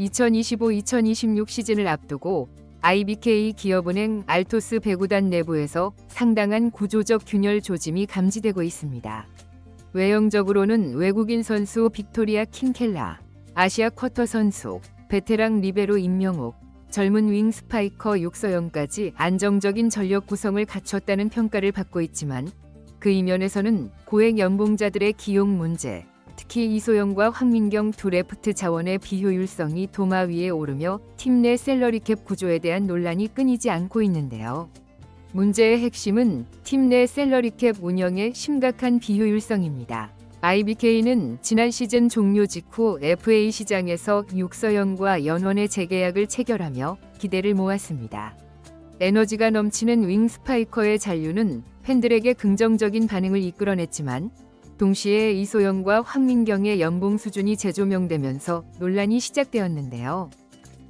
2025-2026 시즌을 앞두고 IBK 기업은행 알토스 배구단 내부에서 상당한 구조적 균열 조짐이 감지되고 있습니다. 외형적으로는 외국인 선수 빅토리아 킹켈라, 아시아 쿼터 선수, 베테랑 리베로 임명옥, 젊은 윙 스파이커 육서영까지 안정적인 전력 구성을 갖췄다는 평가를 받고 있지만 그 이면에서는 고액 연봉자들의 기용 문제, 특히 이소영과 황민경 두 레프트 자원의 비효율성이 도마 위에 오르며 팀 내 셀러리캡 구조에 대한 논란이 끊이지 않고 있는데요. 문제의 핵심은 팀 내 셀러리캡 운영의 심각한 비효율성입니다. IBK는 지난 시즌 종료 직후 FA 시장에서 육서영과 연원의 재계약을 체결하며 기대를 모았습니다. 에너지가 넘치는 윙 스파이커의 잔류는 팬들에게 긍정적인 반응을 이끌어냈지만 동시에 이소영과 황민경의 연봉 수준이 재조명되면서 논란이 시작되었는데요.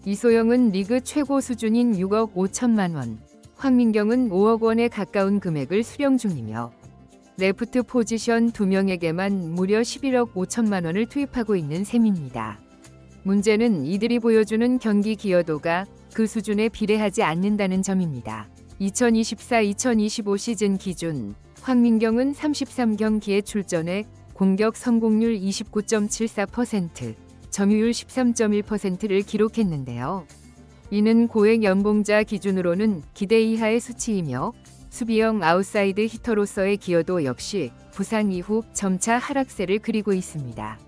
이소영은 리그 최고 수준인 6억 5천만 원, 황민경은 5억 원에 가까운 금액을 수령 중이며 레프트 포지션 2명에게만 무려 11억 5천만 원을 투입하고 있는 셈입니다. 문제는 이들이 보여주는 경기 기여도가 그 수준에 비례하지 않는다는 점입니다. 2024-2025 시즌 기준 황민경은 33경기에 출전해 공격 성공률 29.74%, 점유율 13.1%를 기록했는데요. 이는 고액 연봉자 기준으로는 기대 이하의 수치이며 수비형 아웃사이드 히터로서의 기여도 역시 부상 이후 점차 하락세를 그리고 있습니다.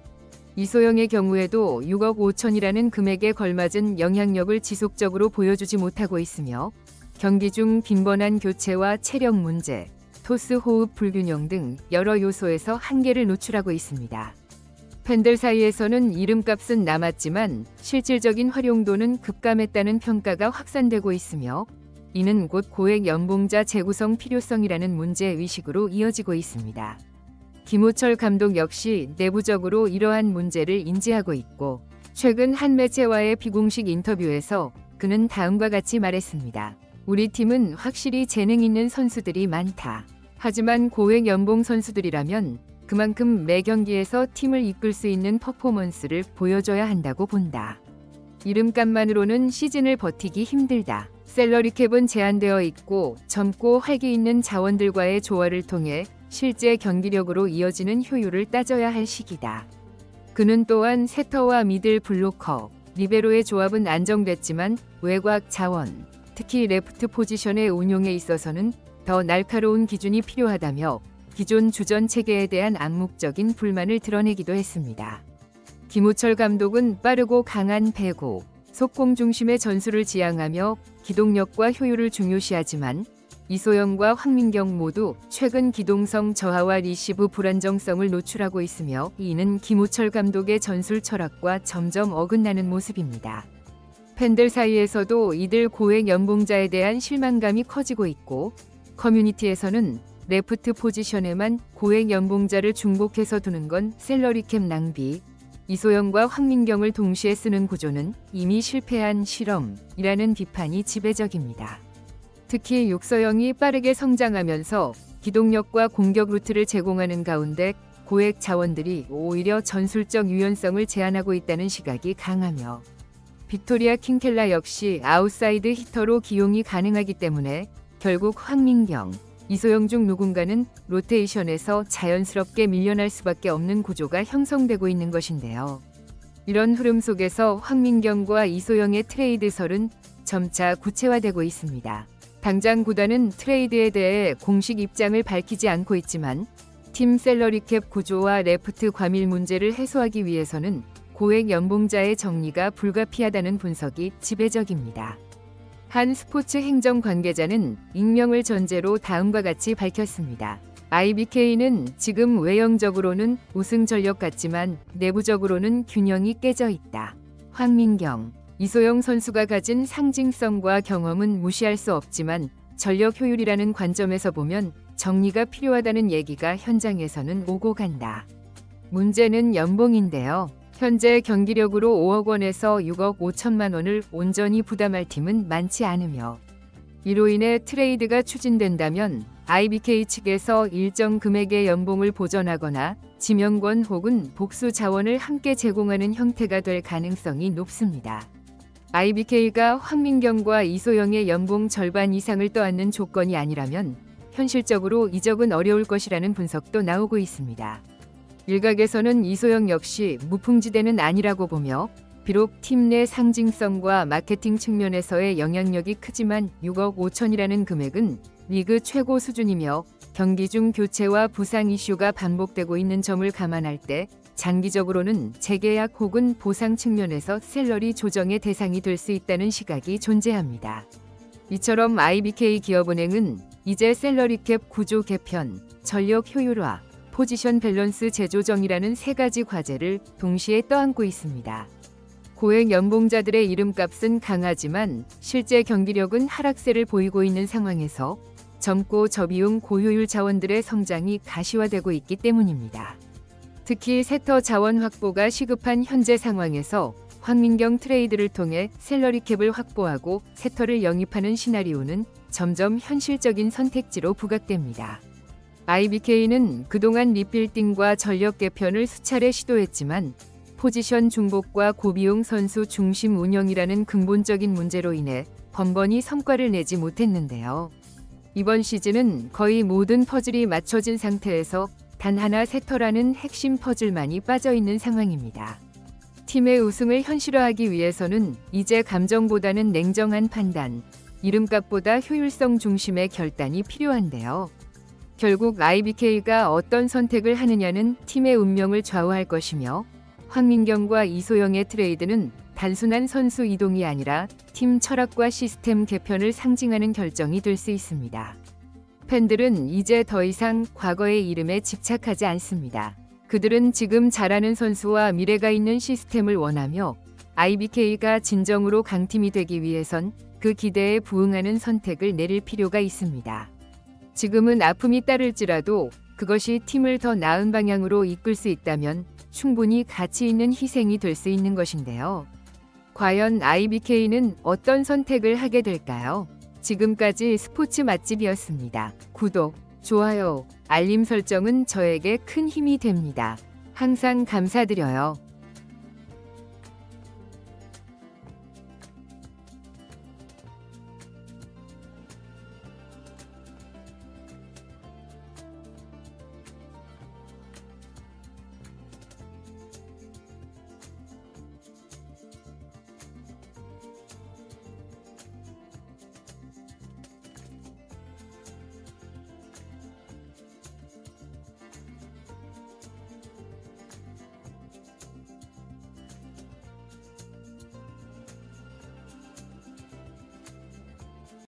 이소영의 경우에도 6억 5천이라는 금액에 걸맞은 영향력을 지속적으로 보여주지 못하고 있으며 경기 중 빈번한 교체와 체력 문제, 토스 호흡 불균형 등 여러 요소에서 한계를 노출하고 있습니다. 팬들 사이에서는 이름값은 남았지만 실질적인 활용도는 급감했다는 평가가 확산되고 있으며 이는 곧 고액 연봉자 재구성 필요성이라는 문제의식으로 이어지고 있습니다. 김호철 감독 역시 내부적으로 이러한 문제를 인지하고 있고 최근 한 매체와의 비공식 인터뷰에서 그는 다음과 같이 말했습니다. 우리 팀은 확실히 재능 있는 선수들이 많다. 하지만 고액 연봉 선수들이라면 그만큼 매 경기에서 팀을 이끌 수 있는 퍼포먼스를 보여줘야 한다고 본다. 이름값만으로는 시즌을 버티기 힘들다. 셀러리캡은 제한되어 있고 젊고 활기 있는 자원들과의 조화를 통해 실제 경기력으로 이어지는 효율을 따져야 할 시기다. 그는 또한 세터와 미들 블로커, 리베로의 조합은 안정됐지만 외곽 자원, 특히 레프트 포지션의 운용에 있어서는 더 날카로운 기준이 필요하다며 기존 주전 체계에 대한 암묵적인 불만을 드러내기도 했습니다. 김호철 감독은 빠르고 강한 배구, 속공 중심의 전술을 지향하며 기동력과 효율을 중요시하지만 이소영과 황민경 모두 최근 기동성 저하와 리시브 불안정성을 노출하고 있으며 이는 김호철 감독의 전술 철학과 점점 어긋나는 모습입니다. 팬들 사이에서도 이들 고액 연봉자에 대한 실망감이 커지고 있고 커뮤니티에서는 레프트 포지션에만 고액 연봉자를 중복해서 두는 건 셀러리캡 낭비, 이소영과 황민경을 동시에 쓰는 구조는 이미 실패한 실험이라는 비판이 지배적입니다. 특히 육서영이 빠르게 성장하면서 기동력과 공격 루트를 제공하는 가운데 고액 자원들이 오히려 전술적 유연성을 제한하고 있다는 시각이 강하며 빅토리아 킹켈라 역시 아웃사이드 히터로 기용이 가능하기 때문에 결국 황민경, 이소영 중 누군가는 로테이션에서 자연스럽게 밀려날 수밖에 없는 구조가 형성되고 있는 것인데요. 이런 흐름 속에서 황민경과 이소영의 트레이드설은 점차 구체화되고 있습니다. 당장 구단은 트레이드에 대해 공식 입장을 밝히지 않고 있지만 팀 셀러리캡 구조와 레프트 과밀 문제를 해소하기 위해서는 고액 연봉자의 정리가 불가피하다는 분석이 지배적입니다. 한 스포츠 행정 관계자는 익명을 전제로 다음과 같이 밝혔습니다. IBK는 지금 외형적으로는 우승 전력 같지만 내부적으로는 균형이 깨져 있다. 황민경, 이소영 선수가 가진 상징성과 경험은 무시할 수 없지만 전력 효율이라는 관점에서 보면 정리가 필요하다는 얘기가 현장에서는 오고 간다. 문제는 연봉인데요. 현재 경기력으로 5억 원에서 6억 5천만 원을 온전히 부담할 팀은 많지 않으며 이로 인해 트레이드가 추진된다면 IBK 측에서 일정 금액의 연봉을 보전하거나 지명권 혹은 복수 자원을 함께 제공하는 형태가 될 가능성이 높습니다. IBK가 황민경과 이소영의 연봉 절반 이상을 떠안는 조건이 아니라면 현실적으로 이적은 어려울 것이라는 분석도 나오고 있습니다. 일각에서는 이소영 역시 무풍지대는 아니라고 보며 비록 팀 내 상징성과 마케팅 측면에서의 영향력이 크지만 6억 5천이라는 금액은 리그 최고 수준이며 경기 중 교체와 부상 이슈가 반복되고 있는 점을 감안할 때 장기적으로는 재계약 혹은 보상 측면에서 샐러리 조정의 대상이 될 수 있다는 시각이 존재합니다. 이처럼 IBK 기업은행은 이제 샐러리캡 구조 개편, 전력 효율화, 포지션 밸런스 재조정이라는 세 가지 과제를 동시에 떠안고 있습니다. 고액 연봉자들의 이름값은 강하지만 실제 경기력은 하락세를 보이고 있는 상황에서 젊고 저비용 고효율 자원들의 성장이 가시화되고 있기 때문입니다. 특히 세터 자원 확보가 시급한 현재 상황에서 황민경 트레이드를 통해 샐러리캡을 확보하고 세터를 영입하는 시나리오는 점점 현실적인 선택지로 부각됩니다. IBK는 그동안 리빌딩과 전력 개편을 수차례 시도했지만 포지션 중복과 고비용 선수 중심 운영이라는 근본적인 문제로 인해 번번이 성과를 내지 못했는데요. 이번 시즌은 거의 모든 퍼즐이 맞춰진 상태에서 단 하나 세터라는 핵심 퍼즐만이 빠져있는 상황입니다. 팀의 우승을 현실화하기 위해서는 이제 감정보다는 냉정한 판단, 이름값보다 효율성 중심의 결단이 필요한데요. 결국 IBK가 어떤 선택을 하느냐는 팀의 운명을 좌우할 것이며 황민경과 이소영의 트레이드는 단순한 선수 이동이 아니라 팀 철학과 시스템 개편을 상징하는 결정이 될 수 있습니다. 팬들은 이제 더 이상 과거의 이름에 집착하지 않습니다. 그들은 지금 잘하는 선수와 미래가 있는 시스템을 원하며 IBK가 진정으로 강팀이 되기 위해선 그 기대에 부응하는 선택을 내릴 필요가 있습니다. 지금은 아픔이 따를지라도 그것이 팀을 더 나은 방향으로 이끌 수 있다면 충분히 가치 있는 희생이 될 수 있는 것인데요. 과연 IBK는 어떤 선택을 하게 될까요? 지금까지 스포츠 맛집이었습니다. 구독, 좋아요, 알림 설정은 저에게 큰 힘이 됩니다. 항상 감사드려요.